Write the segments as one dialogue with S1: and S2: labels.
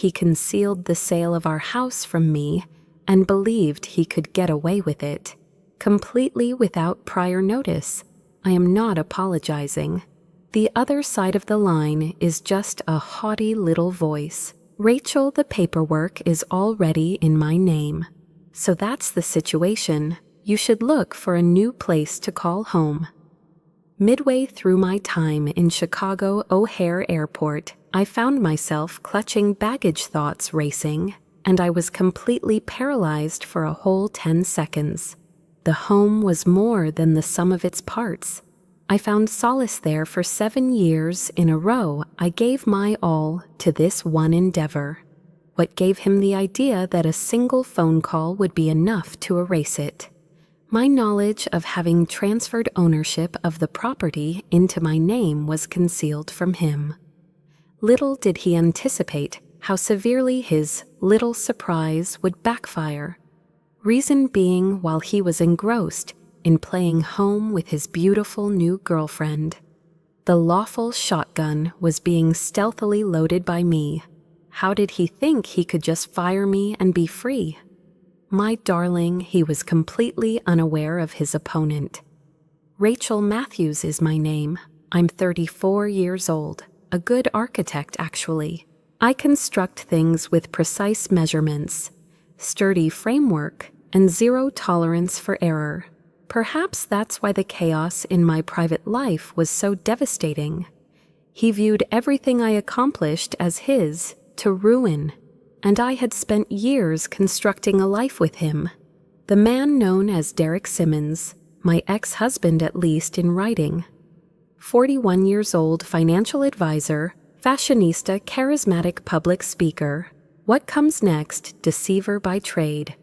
S1: He concealed the sale of our house from me and believed he could get away with it, completely without prior notice. I am not apologizing. The other side of the line is just a haughty little voice. Rachel, the paperwork is already in my name. So that's the situation. You should look for a new place to call home. Midway through my time in Chicago O'Hare Airport, I found myself clutching baggage thoughts racing, and I was completely paralyzed for a whole 10 seconds. The home was more than the sum of its parts. I found solace there for 7 years in a row. I gave my all to this one endeavor. What gave him the idea that a single phone call would be enough to erase it? My knowledge of having transferred ownership of the property into my name was concealed from him. Little did he anticipate how severely his little surprise would backfire. Reason being, while he was engrossed in playing home with his beautiful new girlfriend, the lawful shotgun was being stealthily loaded by me. How did he think he could just fire me and be free? My darling, he was completely unaware of his opponent. Rachel Matthews is my name. I'm 34 years old, a good architect actually. I construct things with precise measurements, sturdy framework, and zero tolerance for error. Perhaps that's why the chaos in my private life was so devastating. He viewed everything I accomplished as his to ruin, and I had spent years constructing a life with him. The man known as Derek Simmons, my ex-husband at least in writing. 41 years old, financial advisor, fashionista, charismatic public speaker. What comes next? Deceiver by trade.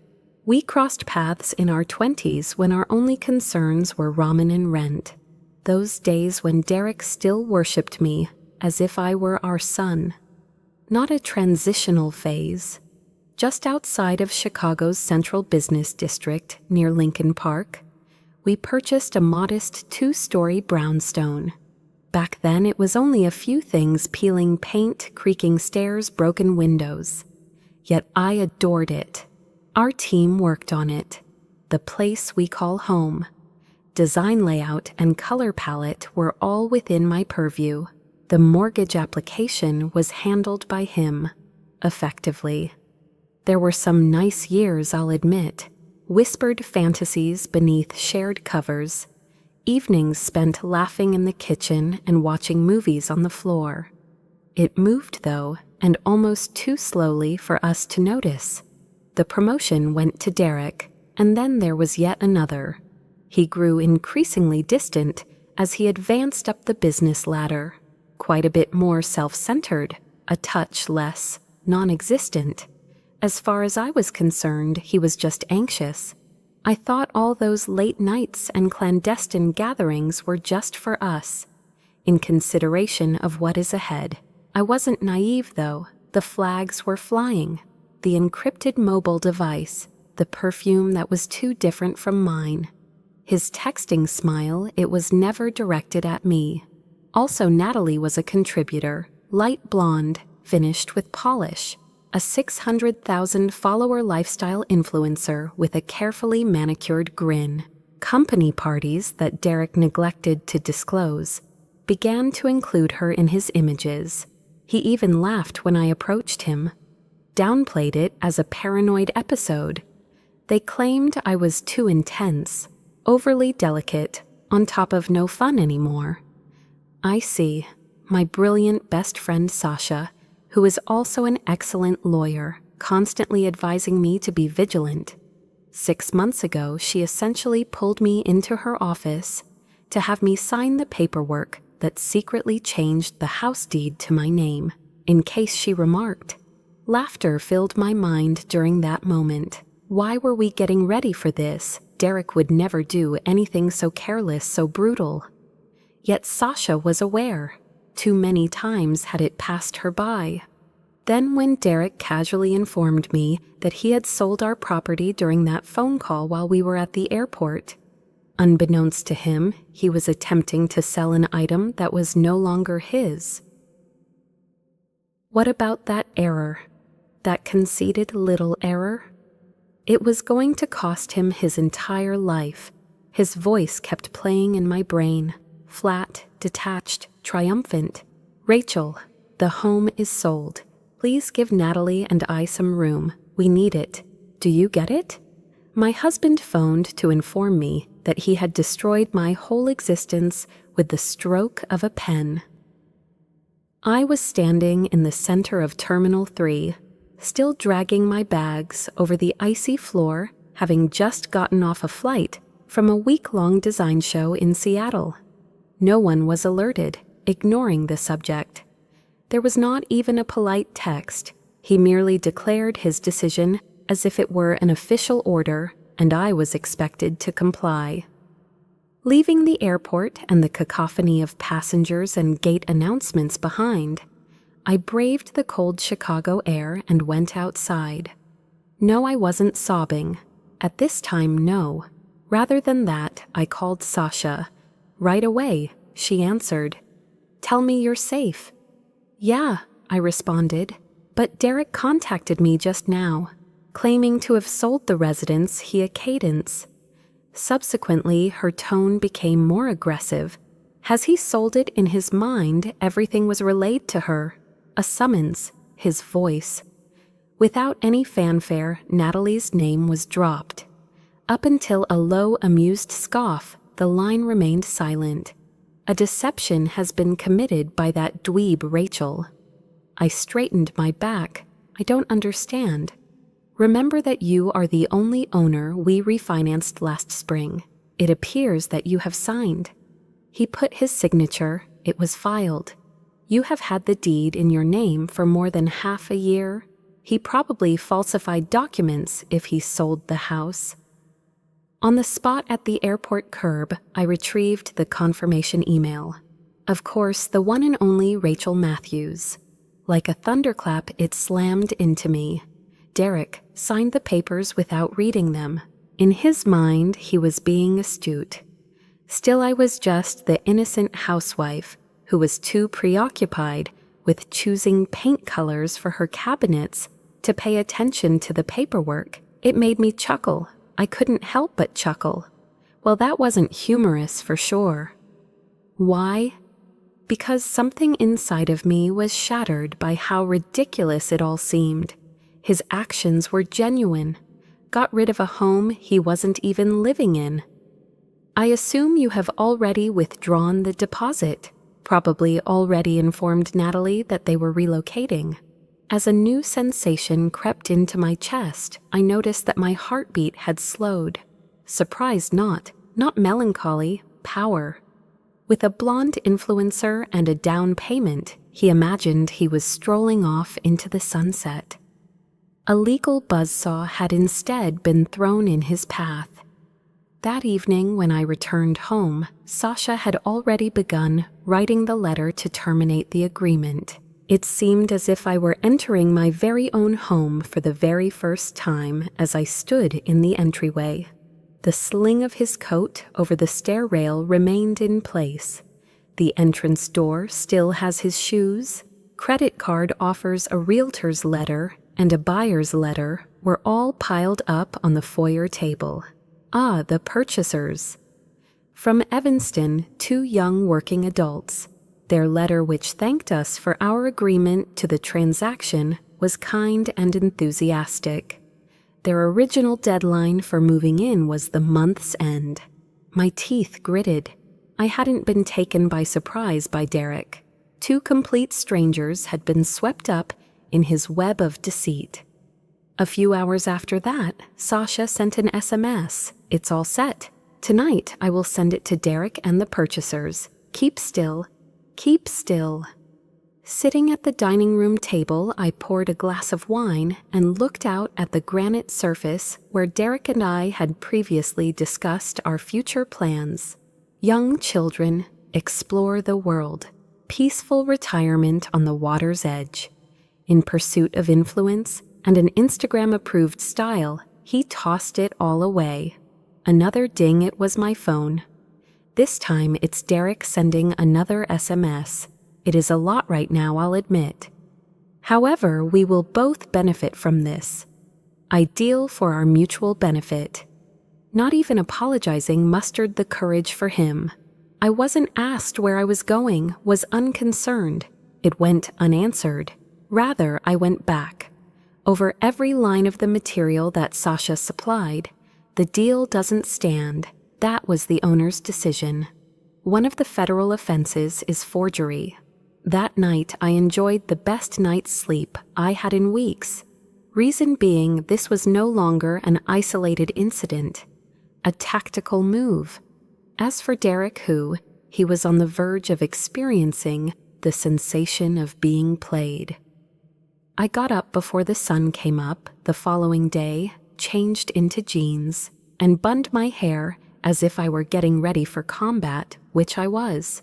S1: We crossed paths in our 20s when our only concerns were ramen and rent. Those days when Derek still worshipped me as if I were our son. Not a transitional phase. Just outside of Chicago's Central Business District, near Lincoln Park, we purchased a modest 2-story brownstone. Back then, it was only a few things: peeling paint, creaking stairs, broken windows. Yet I adored it. Our team worked on it. The place we call home. Design layout and color palette were all within my purview. The mortgage application was handled by him, effectively. There were some nice years, I'll admit. Whispered fantasies beneath shared covers. Evenings spent laughing in the kitchen and watching movies on the floor. It moved, though, and almost too slowly for us to notice. The promotion went to Derek, and then there was yet another. He grew increasingly distant as he advanced up the business ladder. Quite a bit more self-centered, a touch less non-existent. As far as I was concerned, he was just anxious. I thought all those late nights and clandestine gatherings were just for us, in consideration of what is ahead. I wasn't naive, though. The flags were flying. The encrypted mobile device, the perfume that was too different from mine. His texting smile, it was never directed at me. Also, Natalie was a contributor, light blonde, finished with polish. A 600,000 follower lifestyle influencer with a carefully manicured grin. Company parties that Derek neglected to disclose began to include her in his images. He even laughed when I approached him, downplayed it as a paranoid episode. They claimed I was too intense, overly delicate, on top of no fun anymore. I see. My brilliant best friend Sasha, who is also an excellent lawyer, constantly advising me to be vigilant. 6 months ago, she essentially pulled me into her office to have me sign the paperwork that secretly changed the house deed to my name, in case she remarked. Laughter filled my mind during that moment. Why were we getting ready for this? Derek would never do anything so careless, so brutal. Yet Sasha was aware. Too many times had it passed her by. Then when Derek casually informed me that he had sold our property during that phone call while we were at the airport, unbeknownst to him, he was attempting to sell an item that was no longer his. What about that error? That conceited little error? It was going to cost him his entire life. His voice kept playing in my brain, flat, detached, triumphant. Rachel, the home is sold. Please give Natalie and I some room. We need it. Do you get it? My husband phoned to inform me that he had destroyed my whole existence with the stroke of a pen. I was standing in the center of Terminal 3, still dragging my bags over the icy floor, having just gotten off a flight from a week-long design show in Seattle. No one was alerted, ignoring the subject. There was not even a polite text. He merely declared his decision as if it were an official order, and I was expected to comply. Leaving the airport and the cacophony of passengers and gate announcements behind, I braved the cold Chicago air and went outside. No, I wasn't sobbing. At this time, no. Rather than that, I called Sasha. Right away, she answered. "Tell me you're safe." "Yeah," I responded, but Derek contacted me just now, claiming to have sold the residence he a cadence. Subsequently, her tone became more aggressive. As he sold it in his mind, everything was relayed to her. A summons, his voice. Without any fanfare, Natalie's name was dropped. Up until a low, amused scoff, the line remained silent. A deception has been committed by that dweeb Rachel. I straightened my back. I don't understand. Remember that you are the only owner we refinanced last spring. It appears that you have signed. He put his signature. It was filed. You have had the deed in your name for more than half a year. He probably falsified documents if he sold the house. On the spot at the airport curb, I retrieved the confirmation email. Of course, the one and only Rachel Matthews. Like a thunderclap, it slammed into me. Derek signed the papers without reading them. In his mind, he was being astute. Still, I was just the innocent housewife who was too preoccupied with choosing paint colors for her cabinets to pay attention to the paperwork. It made me chuckle. I couldn't help but chuckle. Well, that wasn't humorous for sure. Why? Because something inside of me was shattered by how ridiculous it all seemed. His actions were genuine. Got rid of a home he wasn't even living in. I assume you have already withdrawn the deposit. Probably already informed Natalie that they were relocating. As a new sensation crept into my chest, I noticed that my heartbeat had slowed. Surprise not melancholy, power. With a blonde influencer and a down payment, he imagined he was strolling off into the sunset. A legal buzzsaw had instead been thrown in his path. That evening, when I returned home, Sasha had already begun writing the letter to terminate the agreement. It seemed as if I were entering my very own home for the very first time as I stood in the entryway. The sling of his coat over the stair rail remained in place. The entrance door still has his shoes. Credit card offers a realtor's letter and a buyer's letter were all piled up on the foyer table. Ah, the purchasers. From Evanston, 2 young working adults. Their letter, which thanked us for our agreement to the transaction, was kind and enthusiastic. Their original deadline for moving in was the month's end. My teeth gritted. I hadn't been taken by surprise by Derek. 2 complete strangers had been swept up in his web of deceit. A few hours after that, Sasha sent an SMS. "It's all set. Tonight I will send it to Derek and the purchasers. Keep still. Keep still." Sitting at the dining room table, I poured a glass of wine and looked out at the granite surface where Derek and I had previously discussed our future plans. Young children, explore the world. Peaceful retirement on the water's edge. In pursuit of influence and an Instagram-approved style, he tossed it all away. Another ding, it was my phone. This time it's Derek sending another SMS. It is a lot right now, I'll admit. However, we will both benefit from this. Ideal for our mutual benefit. Not even apologizing mustered the courage for him. I wasn't asked where I was going, was unconcerned. It went unanswered. Rather, I went back. Over every line of the material that Sasha supplied. The deal doesn't stand. That was the owner's decision. One of the federal offenses is forgery. That night, I enjoyed the best night's sleep I had in weeks. Reason being, this was no longer an isolated incident, a tactical move. As for Derek, he was on the verge of experiencing the sensation of being played. I got up before the sun came up the following day, changed into jeans, and bunned my hair as if I were getting ready for combat, which I was.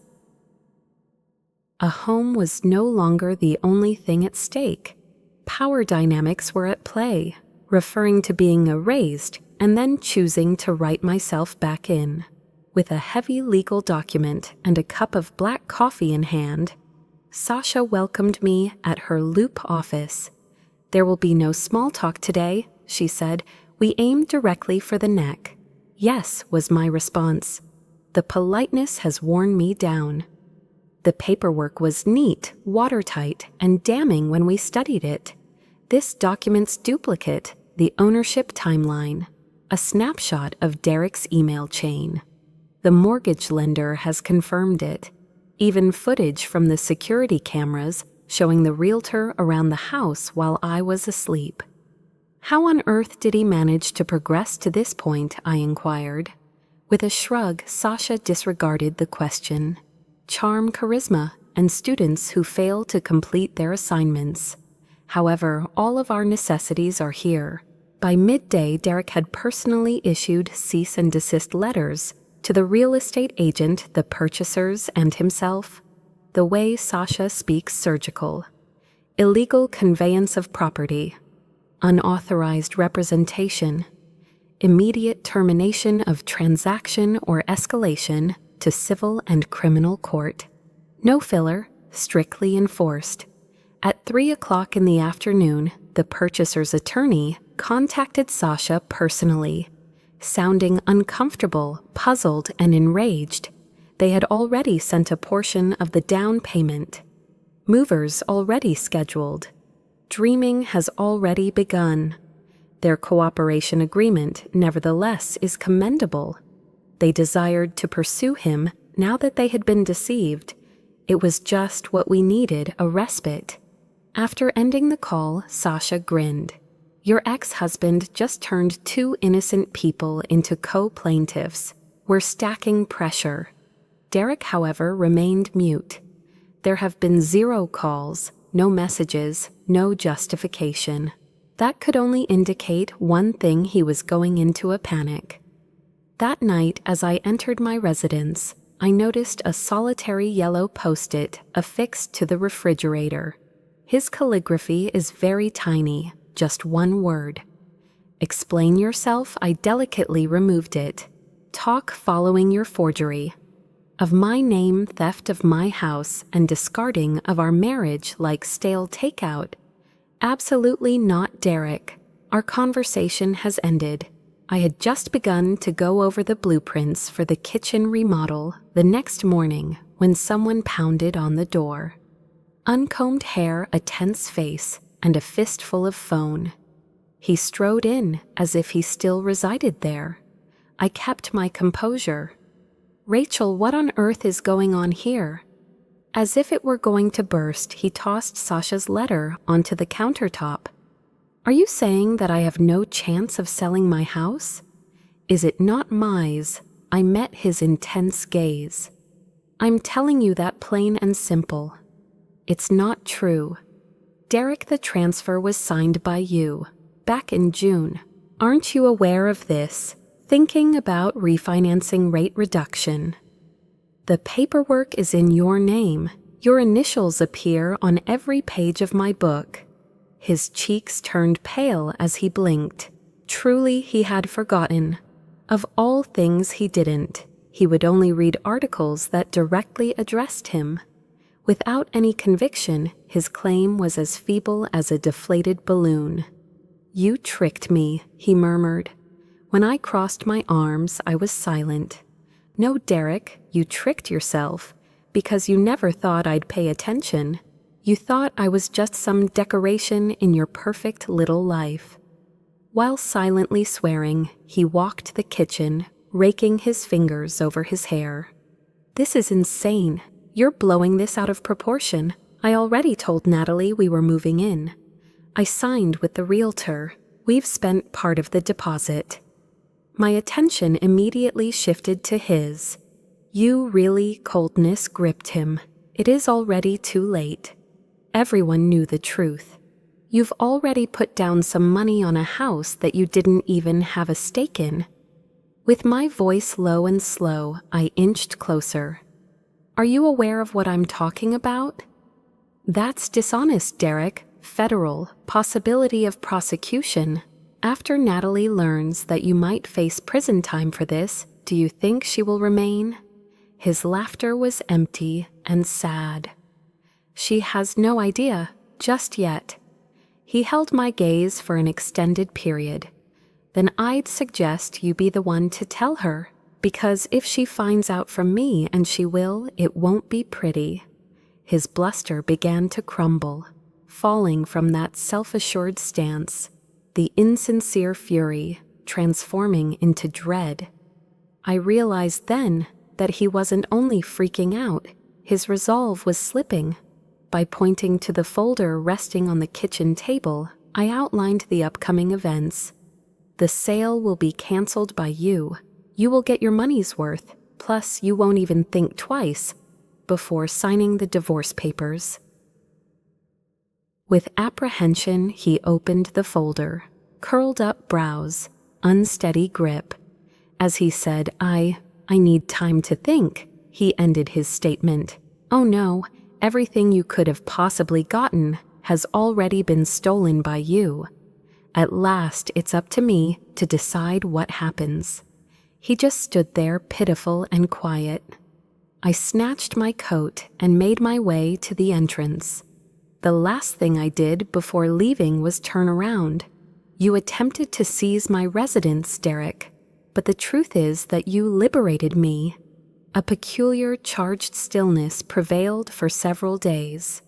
S1: A home was no longer the only thing at stake. Power dynamics were at play, referring to being erased and then choosing to write myself back in. With a heavy legal document and a cup of black coffee in hand, Sasha welcomed me at her Loop office. "There will be no small talk today," she said. "We aim directly for the neck." "Yes," was my response. The politeness has worn me down. The paperwork was neat, watertight, and damning when we studied it. This document's duplicate, the ownership timeline, a snapshot of Derek's email chain. The mortgage lender has confirmed it. Even footage from the security cameras showing the realtor around the house while I was asleep. How on earth did he manage to progress to this point, I inquired. With a shrug, Sasha disregarded the question. Charm, charisma, and students who fail to complete their assignments. However, all of our necessities are here. By midday, Derek had personally issued cease and desist letters to the real estate agent, the purchasers, and himself. The way Sasha speaks surgical. Illegal conveyance of property. Unauthorized representation. Immediate termination of transaction or escalation to civil and criminal court. No filler, strictly enforced. At 3:00 in the afternoon, the purchaser's attorney contacted Sasha personally. Sounding uncomfortable, puzzled, and enraged, they had already sent a portion of the down payment. Movers already scheduled. Dreaming has already begun. Their cooperation agreement, nevertheless, is commendable. They desired to pursue him now that they had been deceived. It was just what we needed, a respite. After ending the call, Sasha grinned. "Your ex-husband just turned 2 innocent people into co-plaintiffs. We're stacking pressure." Derek, however, remained mute. There have been 0 calls, no messages, no justification. That could only indicate one thing: he was going into a panic. That night, as I entered my residence, I noticed a solitary yellow post-it affixed to the refrigerator. His calligraphy is very tiny, just one word. "Explain yourself." I delicately removed it. "Talk following your forgery. Of my name, theft of my house, and discarding of our marriage like stale takeout. Absolutely not, Derek. Our conversation has ended." I had just begun to go over the blueprints for the kitchen remodel the next morning when someone pounded on the door. Uncombed hair, a tense face, and a fistful of phone. He strode in as if he still resided there. I kept my composure. "Rachel, what on earth is going on here?" As if it were going to burst, he tossed Sasha's letter onto the countertop. "Are you saying that I have no chance of selling my house?" "Is it not Mise?" I met his intense gaze. "I'm telling you that plain and simple. It's not true. Derek, the transfer was signed by you, back in June. Aren't you aware of this? Thinking about refinancing rate reduction. The paperwork is in your name. Your initials appear on every page of my book." His cheeks turned pale as he blinked. Truly, he had forgotten. Of all things he didn't. He would only read articles that directly addressed him. Without any conviction, his claim was as feeble as a deflated balloon. "You tricked me," he murmured. When I crossed my arms, I was silent. "No, Derek, you tricked yourself, because you never thought I'd pay attention. You thought I was just some decoration in your perfect little life." While silently swearing, he walked the kitchen, raking his fingers over his hair. "This is insane. You're blowing this out of proportion. I already told Natalie we were moving in. I signed with the realtor. We've spent part of the deposit." My attention immediately shifted to his. "You really?" Coldness gripped him. "It is already too late." Everyone knew the truth. "You've already put down some money on a house that you didn't even have a stake in." With my voice low and slow, I inched closer. "Are you aware of what I'm talking about?" "That's dishonest, Derek. Federal. Possibility of prosecution. After Natalie learns that you might face prison time for this, do you think she will remain?" His laughter was empty and sad. "She has no idea, just yet." He held my gaze for an extended period. "Then I'd suggest you be the one to tell her, because if she finds out from me, and she will, it won't be pretty." His bluster began to crumble, falling from that self-assured stance, the insincere fury transforming into dread. I realized then that he wasn't only freaking out, his resolve was slipping. By pointing to the folder resting on the kitchen table, I outlined the upcoming events. "The sale will be canceled by you. You will get your money's worth, plus you won't even think twice before signing the divorce papers." With apprehension, he opened the folder, curled up brows, unsteady grip. As he said, I need time to think," he ended his statement. "Oh no, everything you could have possibly gotten has already been stolen by you. At last, it's up to me to decide what happens." He just stood there, pitiful and quiet. I snatched my coat and made my way to the entrance. The last thing I did before leaving was turn around. "You attempted to seize my residence, Derek, but the truth is that you liberated me." A peculiar, charged stillness prevailed for several days.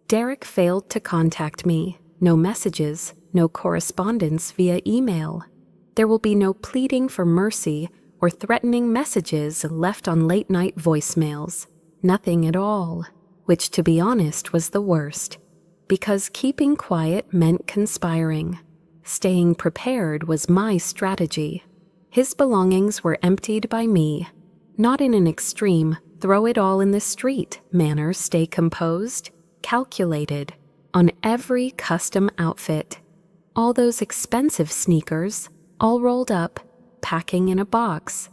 S1: Derek failed to contact me. No messages, no correspondence via email. There will be no pleading for mercy or threatening messages left on late-night voicemails. Nothing at all, which, to be honest, was the worst, because keeping quiet meant conspiring. Staying prepared was my strategy. His belongings were emptied by me, not in an extreme, throw it all in the street manner. Stay composed, calculated, on every custom outfit. All those expensive sneakers, all rolled up, packing in a box,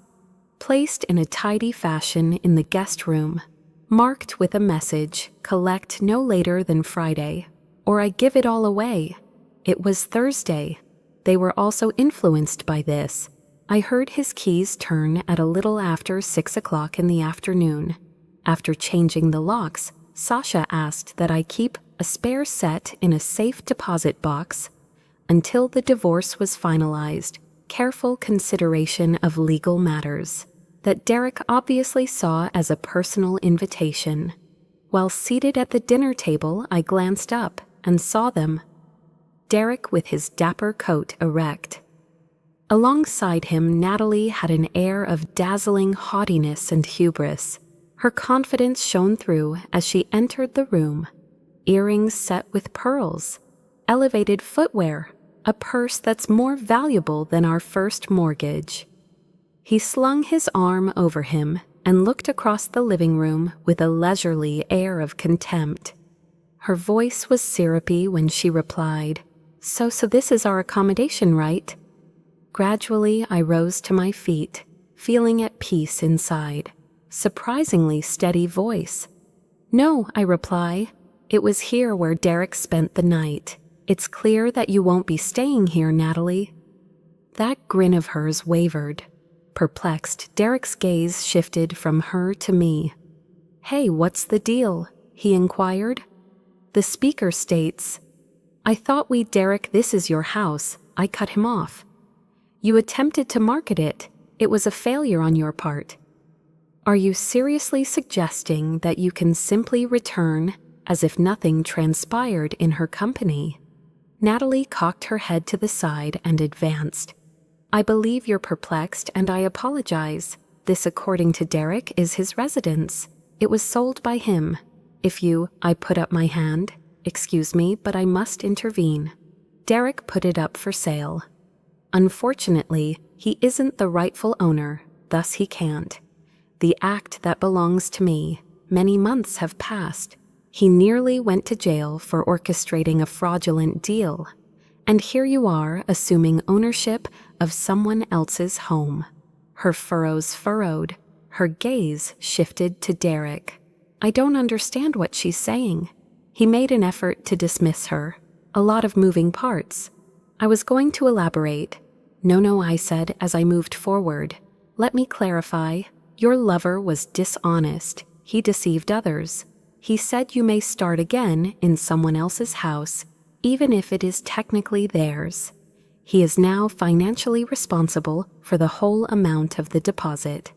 S1: placed in a tidy fashion in the guest room, marked with a message, "Collect no later than Friday, or I give it all away." It was Thursday. They were also influenced by this. I heard his keys turn at a little after 6 o'clock in the afternoon. After changing the locks, Sasha asked that I keep a spare set in a safe deposit box until the divorce was finalized. Careful consideration of legal matters that Derek obviously saw as a personal invitation. While seated at the dinner table, I glanced up and saw them. Derek with his dapper coat erect. Alongside him, Natalie had an air of dazzling haughtiness and hubris. Her confidence shone through as she entered the room. Earrings set with pearls, elevated footwear, a purse that's more valuable than our first mortgage. He slung his arm over him and looked across the living room with a leisurely air of contempt. Her voice was syrupy when she replied, So this is our accommodation, right?" Gradually, I rose to my feet, feeling at peace inside. Surprisingly steady voice. "No," I reply. "It was here where Derek spent the night. It's clear that you won't be staying here, Natalie." That grin of hers wavered. Perplexed, Derek's gaze shifted from her to me. "Hey, what's the deal?" he inquired. The speaker states, I thought Derek, this is your house. I cut him off. You attempted to market it. It was a failure on your part. Are you seriously suggesting that you can simply return as if nothing transpired in her company? Natalie cocked her head to the side and advanced. I believe you're perplexed and I apologize. This, according to Derek, is his residence. It was sold by him. I put up my hand. Excuse me, but I must intervene. Derek put it up for sale. Unfortunately, he isn't the rightful owner, thus he can't. The act that belongs to me. Many months have passed. He nearly went to jail for orchestrating a fraudulent deal. And here you are assuming ownership of someone else's home. Her furrows furrowed. Her gaze shifted to Derek. I don't understand what she's saying. He made an effort to dismiss her. A lot of moving parts. I was going to elaborate. No, I said as I moved forward. Let me clarify. Your lover was dishonest. He deceived others. He said you may start again in someone else's house, even if it is technically theirs. He is now financially responsible for the whole amount of the deposit.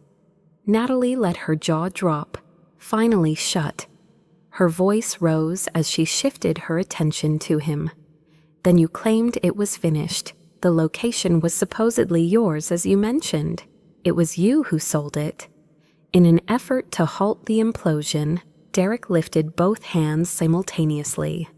S1: Natalie let her jaw drop, finally shut. Her voice rose as she shifted her attention to him. Then you claimed it was finished. The location was supposedly yours, as you mentioned. It was you who sold it. In an effort to halt the implosion, Derek lifted both hands simultaneously.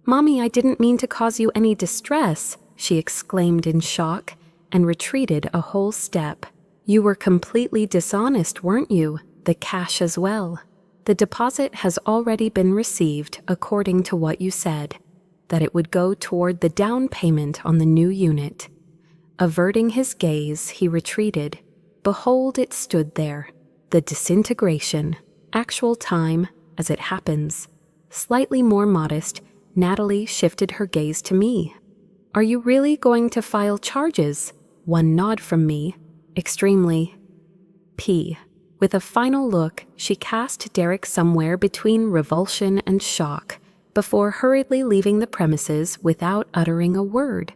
S1: Mommy, I didn't mean to cause you any distress, she exclaimed in shock and retreated a whole step. You were completely dishonest, weren't you? The cash as well. The deposit has already been received according to what you said, that it would go toward the down payment on the new unit. Averting his gaze, he retreated. Behold, it stood there. The disintegration. Actual time, as it happens. Slightly more modest, Natalie shifted her gaze to me. Are you really going to file charges? One nod from me. Extremely. P. With a final look, she cast Derek somewhere between revulsion and shock, before hurriedly leaving the premises without uttering a word.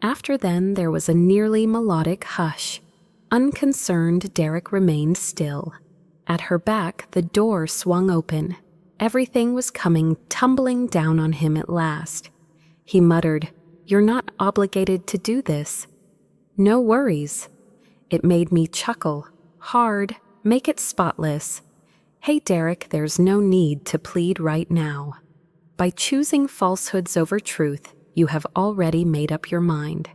S1: After then, there was a nearly melodic hush. Unconcerned, Derek remained still. At her back, the door swung open. Everything was coming tumbling down on him at last. He muttered, You're not obligated to do this. No worries. It made me chuckle. Hard. Make it spotless. Hey, Derek, there's no need to plead right now. By choosing falsehoods over truth, you have already made up your mind.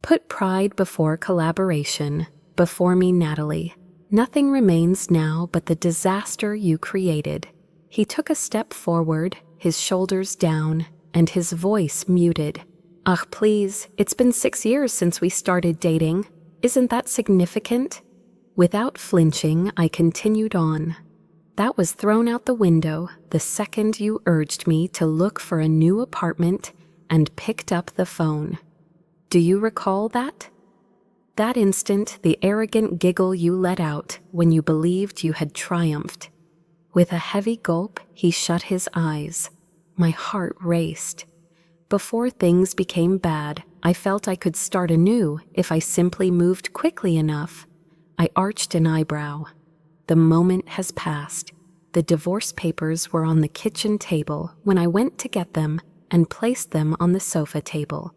S1: Put pride before collaboration. Before me, Natalie. Nothing remains now but the disaster you created. He took a step forward, his shoulders down, and his voice muted. Ugh, please, it's been 6 years since we started dating. Isn't that significant? Without flinching, I continued on. That was thrown out the window the second you urged me to look for a new apartment and picked up the phone. Do you recall that? That instant, the arrogant giggle you let out when you believed you had triumphed. With a heavy gulp, he shut his eyes. My heart raced. Before things became bad, I felt I could start anew if I simply moved quickly enough. I arched an eyebrow. The moment has passed. The divorce papers were on the kitchen table when I went to get them and placed them on the sofa table.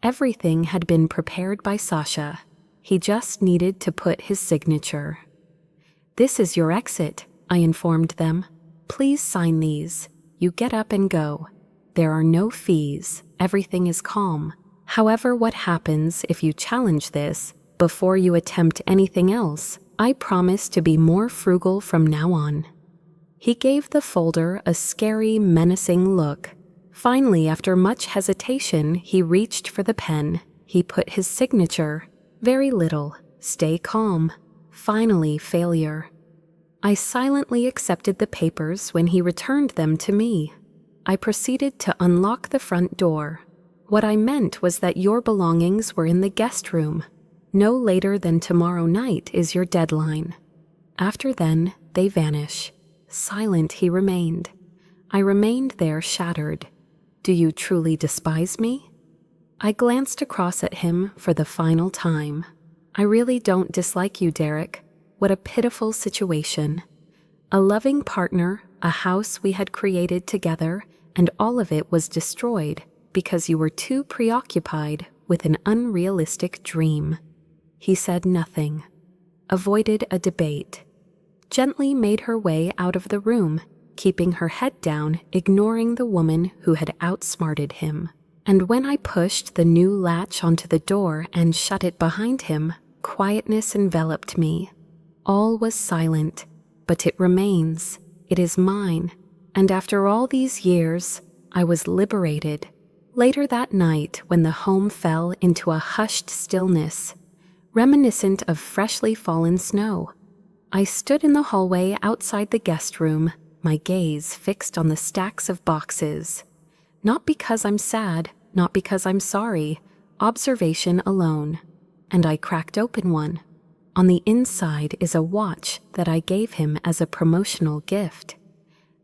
S1: Everything had been prepared by Sasha. He just needed to put his signature. This is your exit, I informed them. Please sign these. You get up and go. There are no fees. Everything is calm. However, what happens if you challenge this? Before you attempt anything else, I promise to be more frugal from now on. He gave the folder a scary, menacing look. Finally, after much hesitation, he reached for the pen. He put his signature. Very little. Stay calm. Finally, failure. I silently accepted the papers when he returned them to me. I proceeded to unlock the front door. What I meant was that your belongings were in the guest room. No later than tomorrow night is your deadline. After then, they vanish. Silent he remained. I remained there shattered. Do you truly despise me? I glanced across at him for the final time. I really don't dislike you, Derek. What a pitiful situation. A loving partner, a house we had created together, and all of it was destroyed because you were too preoccupied with an unrealistic dream. He said nothing, avoided a debate, gently made her way out of the room, keeping her head down, ignoring the woman who had outsmarted him. And when I pushed the new latch onto the door and shut it behind him, quietness enveloped me. All was silent, but it remains. It is mine. And after all these years, I was liberated. Later that night, when the home fell into a hushed stillness, reminiscent of freshly fallen snow, I stood in the hallway outside the guest room, my gaze fixed on the stacks of boxes. Not because I'm sad, not because I'm sorry, observation alone. And I cracked open one. On the inside is a watch that I gave him as a promotional gift.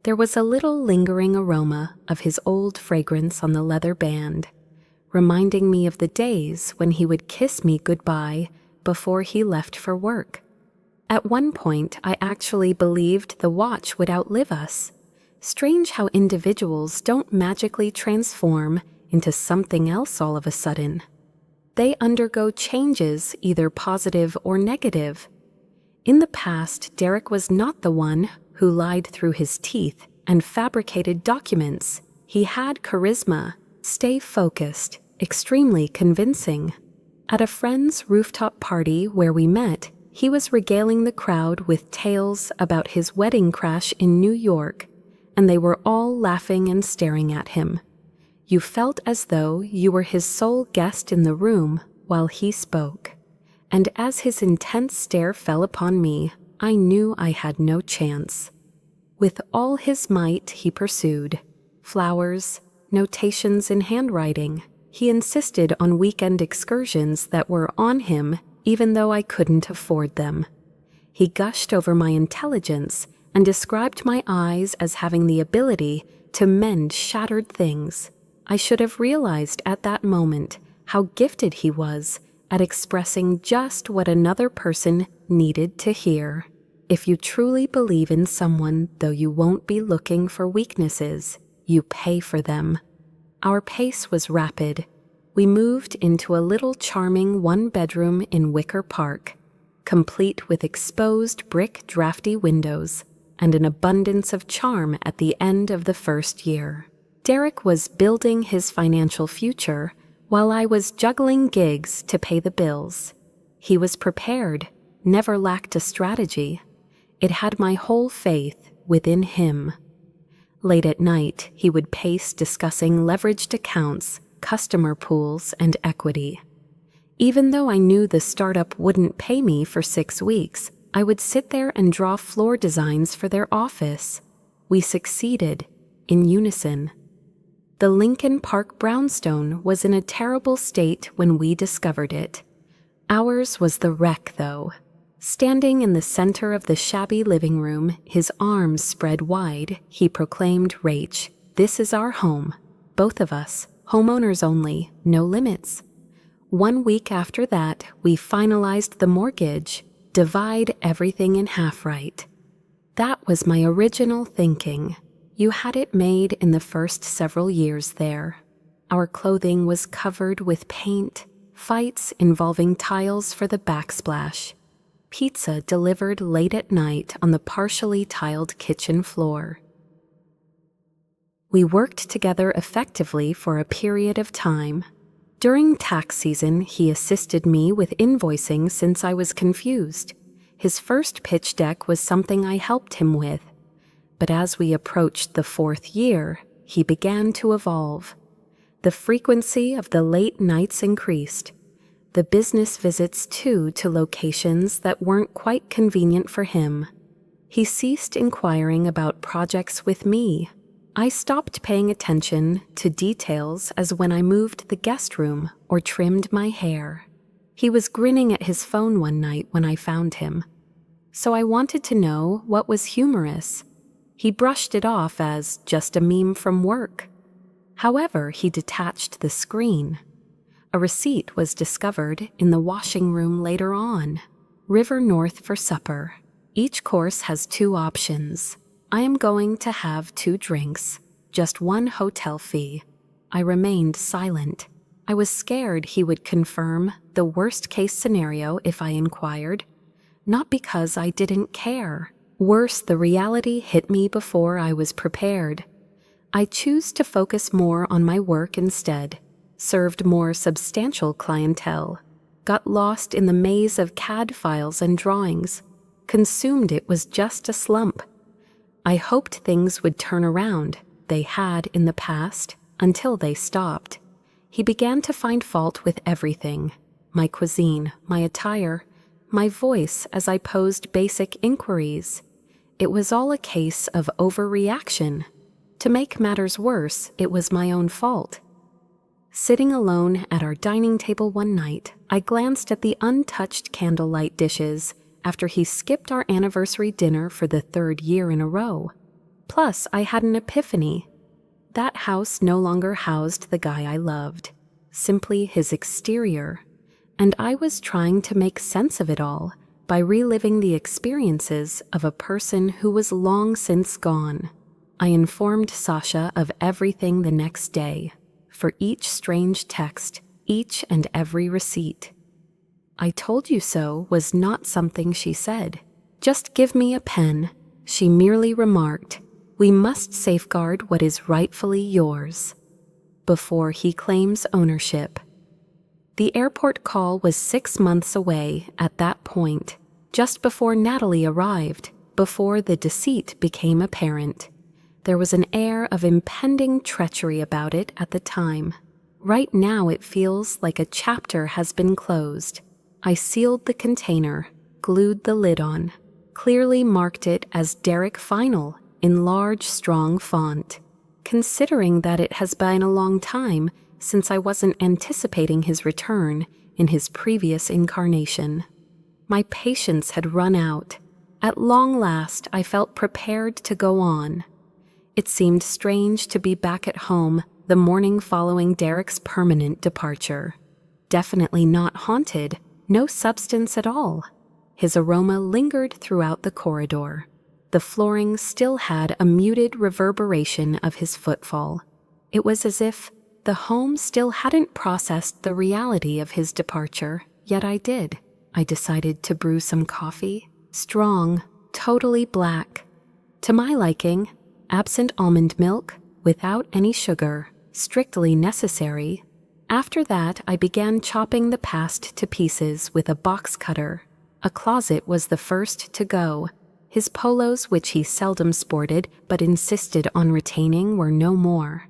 S1: There was a little lingering aroma of his old fragrance on the leather band, reminding me of the days when he would kiss me goodbye before he left for work. At one point, I actually believed the watch would outlive us. Strange how individuals don't magically transform into something else all of a sudden. They undergo changes, either positive or negative. In the past, Derek was not the one who lied through his teeth and fabricated documents. He had charisma, stay focused, extremely convincing. At a friend's rooftop party where we met, he was regaling the crowd with tales about his wedding crash in New York, and they were all laughing and staring at him. You felt as though you were his sole guest in the room while he spoke. And as his intense stare fell upon me, I knew I had no chance. With all his might, he pursued. Flowers, notations in handwriting. He insisted on weekend excursions that were on him, even though I couldn't afford them. He gushed over my intelligence and described my eyes as having the ability to mend shattered things. I should have realized at that moment how gifted he was at expressing just what another person needed to hear. If you truly believe in someone, though you won't be looking for weaknesses, you pay for them. Our pace was rapid. We moved into a little charming one-bedroom in Wicker Park, complete with exposed brick drafty windows and an abundance of charm at the end of the first year. Derek was building his financial future while I was juggling gigs to pay the bills. He was prepared, never lacked a strategy. It had my whole faith within him. Late at night, he would pace discussing leveraged accounts, customer pools, and equity. Even though I knew the startup wouldn't pay me for 6 weeks, I would sit there and draw floor designs for their office. We succeeded, in unison. The Lincoln Park brownstone was in a terrible state when we discovered it. Ours was the wreck, though. Standing in the center of the shabby living room, his arms spread wide, he proclaimed, "Rach, this is our home. Both of us, homeowners only, no limits." 1 week after that, we finalized the mortgage, divide everything in half right. That was my original thinking. You had it made in the first several years there. Our clothing was covered with paint, fights involving tiles for the backsplash, pizza delivered late at night on the partially tiled kitchen floor. We worked together effectively for a period of time. During tax season, he assisted me with invoicing since I was confused. His first pitch deck was something I helped him with. But as we approached the 4th year, he began to evolve. The frequency of the late nights increased. The business visits, too, to locations that weren't quite convenient for him. He ceased inquiring about projects with me. I stopped paying attention to details as when I moved the guest room or trimmed my hair. He was grinning at his phone one night when I found him. So I wanted to know what was humorous. He brushed it off as just a meme from work. However, he detached the screen. A receipt was discovered in the washing room later on. River North for supper. Each course has 2 options. I am going to have 2 drinks, just 1 hotel fee. I remained silent. I was scared he would confirm the worst-case scenario if I inquired. Not because I didn't care. Worse, the reality hit me before I was prepared. I chose to focus more on my work instead, served more substantial clientele, got lost in the maze of CAD files and drawings, consumed it was just a slump. I hoped things would turn around. They had in the past, until they stopped. He began to find fault with everything. My cuisine, my attire, my voice as I posed basic inquiries. It was all a case of overreaction. To make matters worse, it was my own fault. Sitting alone at our dining table one night, I glanced at the untouched candlelight dishes after he skipped our anniversary dinner for the 3rd year in a row. Plus, I had an epiphany. That house no longer housed the guy I loved, simply his exterior, and I was trying to make sense of it all by reliving the experiences of a person who was long since gone. I informed Sasha of everything the next day, for each strange text, each and every receipt. "I told you so" was not something she said. "Just give me a pen," she merely remarked. "We must safeguard what is rightfully yours," before he claims ownership. The airport call was 6 months away at that point, just before Natalie arrived, before the deceit became apparent. There was an air of impending treachery about it at the time. Right now it feels like a chapter has been closed. I sealed the container, glued the lid on, clearly marked it as Derek Final in large, strong font, considering that it has been a long time since I wasn't anticipating his return in his previous incarnation. My patience had run out. At long last, I felt prepared to go on. It seemed strange to be back at home the morning following Derek's permanent departure. Definitely not haunted, no substance at all. His aroma lingered throughout the corridor. The flooring still had a muted reverberation of his footfall. It was as if the home still hadn't processed the reality of his departure, yet I did. I decided to brew some coffee, strong, totally black. To my liking, absent almond milk, without any sugar, strictly necessary. After that, I began chopping the past to pieces with a box cutter. A closet was the first to go. His polos, which he seldom sported but insisted on retaining, were no more.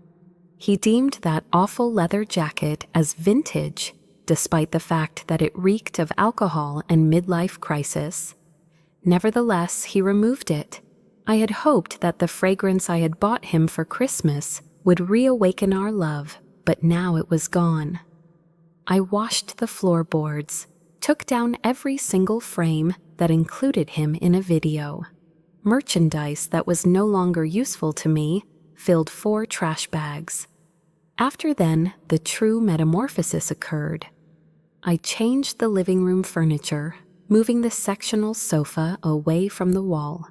S1: He deemed that awful leather jacket as vintage, despite the fact that it reeked of alcohol and midlife crisis. Nevertheless, he removed it. I had hoped that the fragrance I had bought him for Christmas would reawaken our love, but now it was gone. I washed the floorboards, took down every single frame that included him in a video. Merchandise that was no longer useful to me filled 4 trash bags. After then, the true metamorphosis occurred. I changed the living room furniture, moving the sectional sofa away from the wall.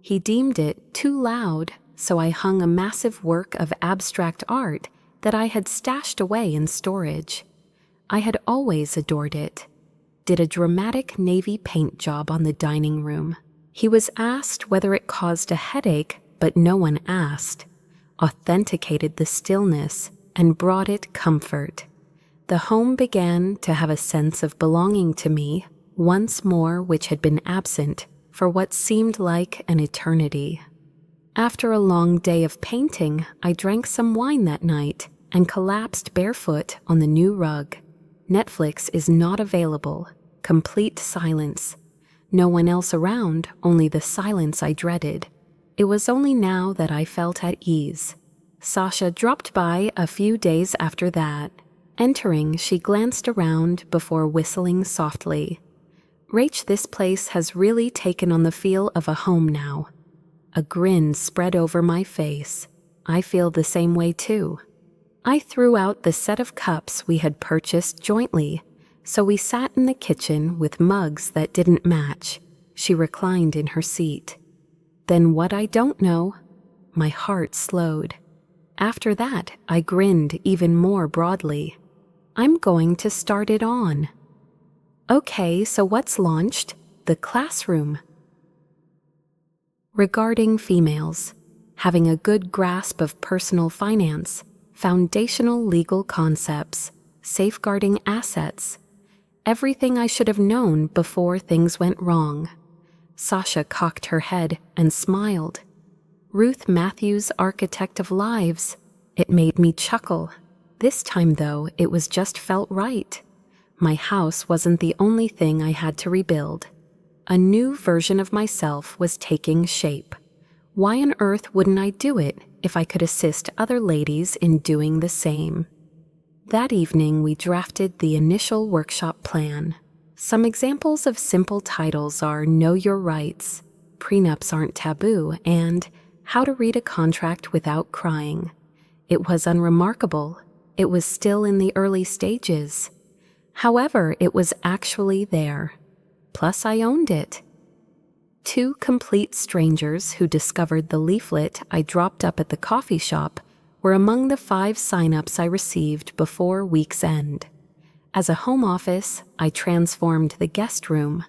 S1: He deemed it too loud, so I hung a massive work of abstract art that I had stashed away in storage. I had always adored it. Did a dramatic navy paint job on the dining room. He was asked whether it caused a headache, but no one asked. Authenticated the stillness and brought it comfort. The home began to have a sense of belonging to me once more, which had been absent for what seemed like an eternity. After a long day of painting, I drank some wine that night and collapsed barefoot on the new rug. Netflix is not available. Complete silence. No one else around, only the silence I dreaded. It was only now that I felt at ease. Sasha dropped by a few days after that. Entering, she glanced around before whistling softly. "Rach, this place has really taken on the feel of a home now." A grin spread over my face. I feel the same way too. I threw out the set of cups we had purchased jointly, so we sat in the kitchen with mugs that didn't match. She reclined in her seat. Then what I don't know? My heart slowed. After that, I grinned even more broadly. I'm going to start it on. Okay, so what's launched? The classroom. Regarding females, having a good grasp of personal finance, foundational legal concepts, safeguarding assets, everything I should have known before things went wrong. Sasha cocked her head and smiled. Ruth Matthews, architect of lives. It made me chuckle. This time, though, it was just felt right. My house wasn't the only thing I had to rebuild. A new version of myself was taking shape. Why on earth wouldn't I do it if I could assist other ladies in doing the same? That evening, we drafted the initial workshop plan. Some examples of simple titles are Know Your Rights, Prenups Aren't Taboo, and How to Read a Contract Without Crying. It was unremarkable. It was still in the early stages. However, it was actually there. Plus, I owned it. 2 complete strangers who discovered the leaflet I dropped up at the coffee shop were among the 5 sign-ups I received before week's end. As a home office, I transformed the guest room,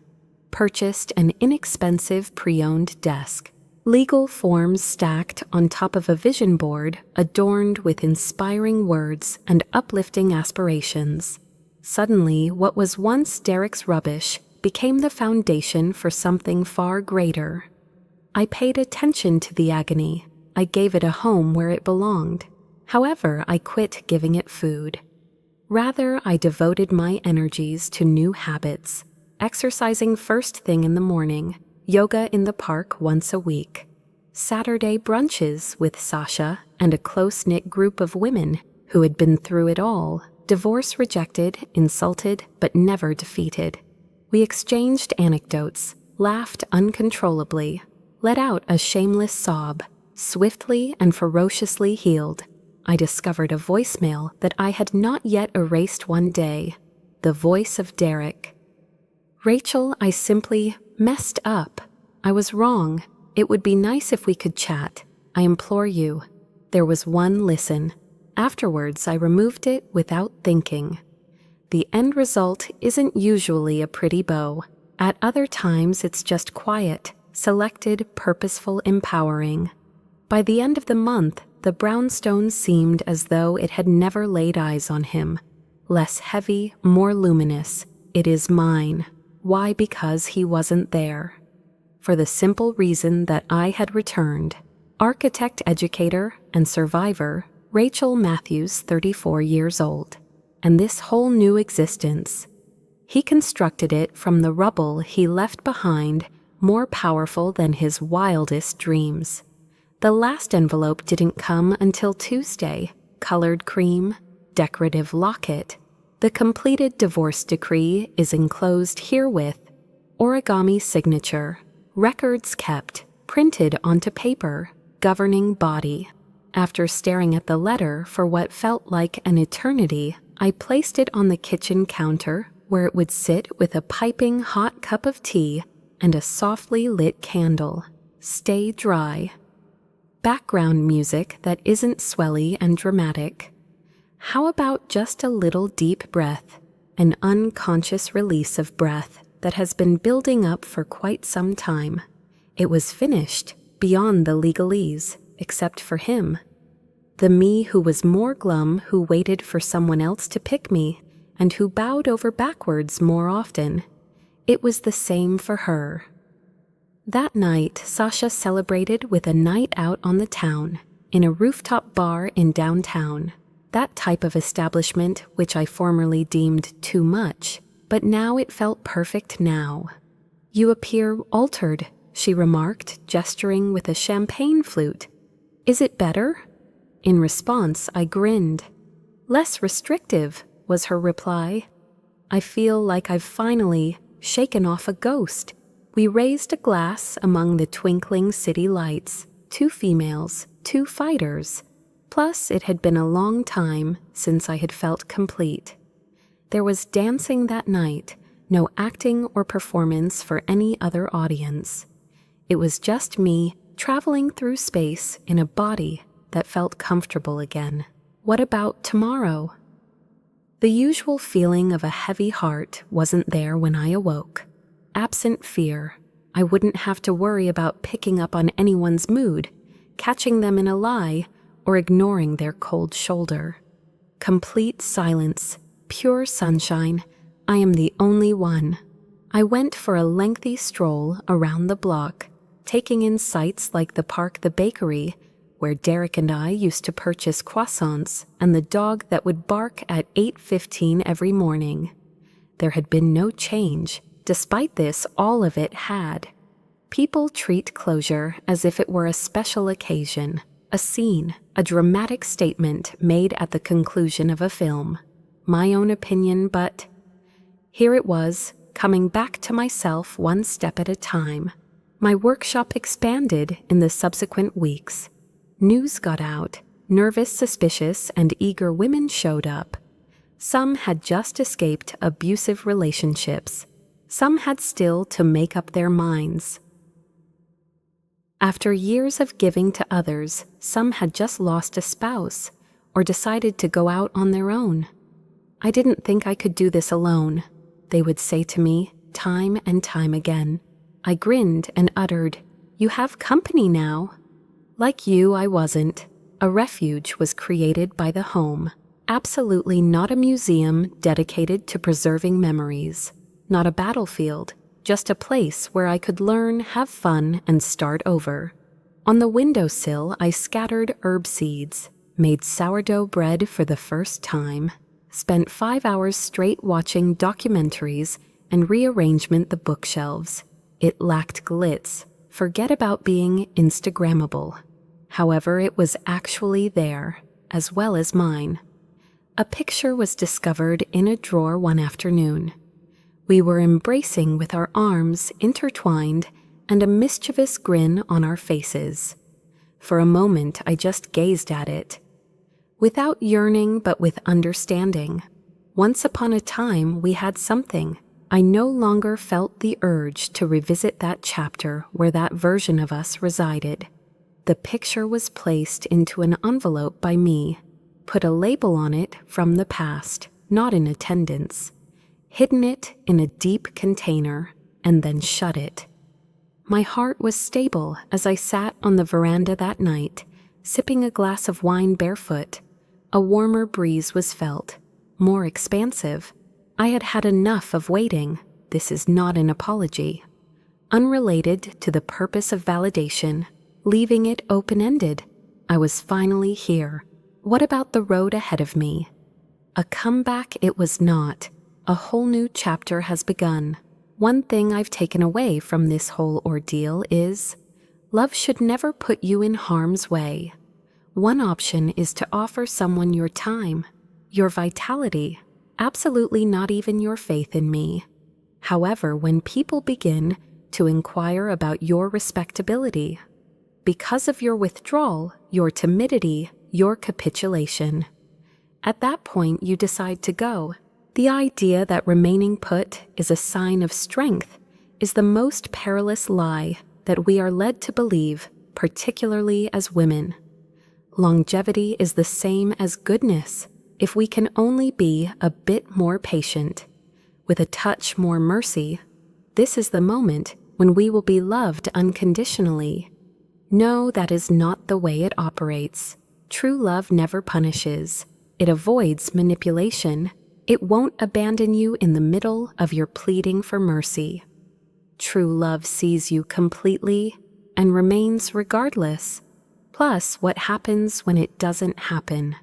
S1: purchased an inexpensive pre-owned desk, legal forms stacked on top of a vision board adorned with inspiring words and uplifting aspirations. Suddenly, what was once Derek's rubbish became the foundation for something far greater. I paid attention to the agony. I gave it a home where it belonged. However, I quit giving it food. Rather, I devoted my energies to new habits, exercising first thing in the morning, yoga in the park once a week, Saturday brunches with Sasha and a close-knit group of women who had been through it all, divorce rejected, insulted, but never defeated. We exchanged anecdotes, laughed uncontrollably, let out a shameless sob, swiftly and ferociously healed. I discovered a voicemail that I had not yet erased one day, the voice of Derek. Rachel, I simply messed up. I was wrong. It would be nice if we could chat. I implore you. There was one listen. Afterwards, I removed it without thinking. The end result isn't usually a pretty bow. At other times, it's just quiet, selected, purposeful, empowering. By the end of the month, the brownstone seemed as though it had never laid eyes on him. Less heavy, more luminous. It is mine. Why? Because he wasn't there. For the simple reason that I had returned. Architect, educator, and survivor, Rachel Matthews, 34 years old. And this whole new existence. He constructed it from the rubble he left behind, more powerful than his wildest dreams. The last envelope didn't come until Tuesday. Colored cream, decorative locket. The completed divorce decree is enclosed herewith. Origami signature. Records kept, printed onto paper. Governing body. After staring at the letter for what felt like an eternity, I placed it on the kitchen counter where it would sit with a piping hot cup of tea and a softly lit candle. Stay dry. Background music that isn't swelly and dramatic. How about just a little deep breath, an unconscious release of breath that has been building up for quite some time? It was finished, beyond the legalese, except for him. The me who was more glum, who waited for someone else to pick me, and who bowed over backwards more often. It was the same for her. That night, Sasha celebrated with a night out on the town, in a rooftop bar in downtown. That type of establishment which I formerly deemed too much, but now it felt perfect now. You appear altered, she remarked, gesturing with a champagne flute. Is it better? In response, I grinned. Less restrictive, was her reply. I feel like I've finally shaken off a ghost. We raised a glass among the twinkling city lights, 2 females, 2 fighters. Plus, it had been a long time since I had felt complete. There was dancing that night, no acting or performance for any other audience. It was just me traveling through space in a body that felt comfortable again. What about tomorrow? The usual feeling of a heavy heart wasn't there when I awoke. Absent fear, I wouldn't have to worry about picking up on anyone's mood, catching them in a lie, or ignoring their cold shoulder. Complete silence, pure sunshine. I am the only one. I went for a lengthy stroll around the block, taking in sights like the bakery, where Derek and I used to purchase croissants, and the dog that would bark at 8:15 every morning. There had been no change. Despite this, all of it had. People treat closure as if it were a special occasion, a scene, a dramatic statement made at the conclusion of a film. My own opinion, but here it was, coming back to myself one step at a time. My workshop expanded in the subsequent weeks. News got out. Nervous, suspicious, and eager women showed up. Some had just escaped abusive relationships. Some had still to make up their minds. After years of giving to others, some had just lost a spouse or decided to go out on their own. I didn't think I could do this alone, they would say to me time and time again. I grinned and uttered, "You have company now." Like you, I wasn't. A refuge was created by the home. Absolutely not a museum dedicated to preserving memories. Not a battlefield, just a place where I could learn, have fun, and start over. On the windowsill, I scattered herb seeds, made sourdough bread for the first time, spent 5 hours straight watching documentaries and rearrangement the bookshelves. It lacked glitz. Forget about being Instagrammable. However, it was actually there, as well as mine. A picture was discovered in a drawer one afternoon. We were embracing with our arms intertwined and a mischievous grin on our faces. For a moment, I just gazed at it. Without yearning, but with understanding. Once upon a time, we had something. I no longer felt the urge to revisit that chapter where that version of us resided. The picture was placed into an envelope by me, put a label on it from the past, not in attendance, hidden it in a deep container, and then shut it. My heart was stable as I sat on the veranda that night, sipping a glass of wine barefoot. A warmer breeze was felt, more expansive. I had had enough of waiting. This is not an apology. Unrelated to the purpose of validation, leaving it open-ended. I was finally here. What about the road ahead of me? A comeback it was not. A whole new chapter has begun. One thing I've taken away from this whole ordeal is, love should never put you in harm's way. One option is to offer someone your time, your vitality, absolutely not even your faith in me. However, when people begin to inquire about your respectability, because of your withdrawal, your timidity, your capitulation, at that point you decide to go. The idea that remaining put is a sign of strength is the most perilous lie that we are led to believe, particularly as women. Longevity is the same as goodness if we can only be a bit more patient, with a touch more mercy. This is the moment when we will be loved unconditionally. No, that is not the way it operates. True love never punishes. It avoids manipulation. It won't abandon you in the middle of your pleading for mercy. True love sees you completely and remains regardless. Plus, what happens when it doesn't happen?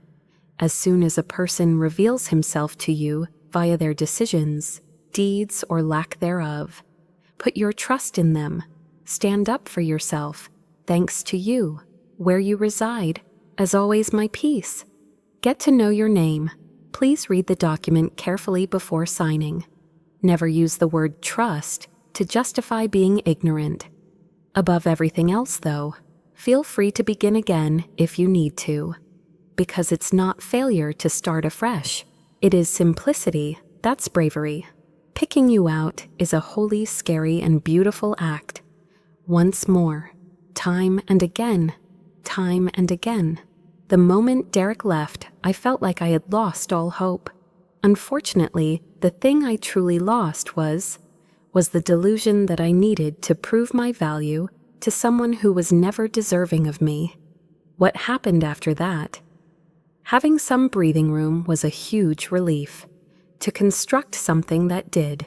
S1: As soon as a person reveals himself to you via their decisions, deeds, or lack thereof, put your trust in them. Stand up for yourself, thanks to you, where you reside. As always, my peace. Get to know your name. Please read the document carefully before signing. Never use the word trust to justify being ignorant. Above everything else, though, feel free to begin again if you need to, because it's not failure to start afresh. It is simplicity that's bravery. Picking you out is a wholly scary and beautiful act. Once more, time and again, time and again. The moment Derek left, I felt like I had lost all hope. Unfortunately, the thing I truly lost was the delusion that I needed to prove my value to someone who was never deserving of me. What happened after that? Having some breathing room was a huge relief. To construct something that did,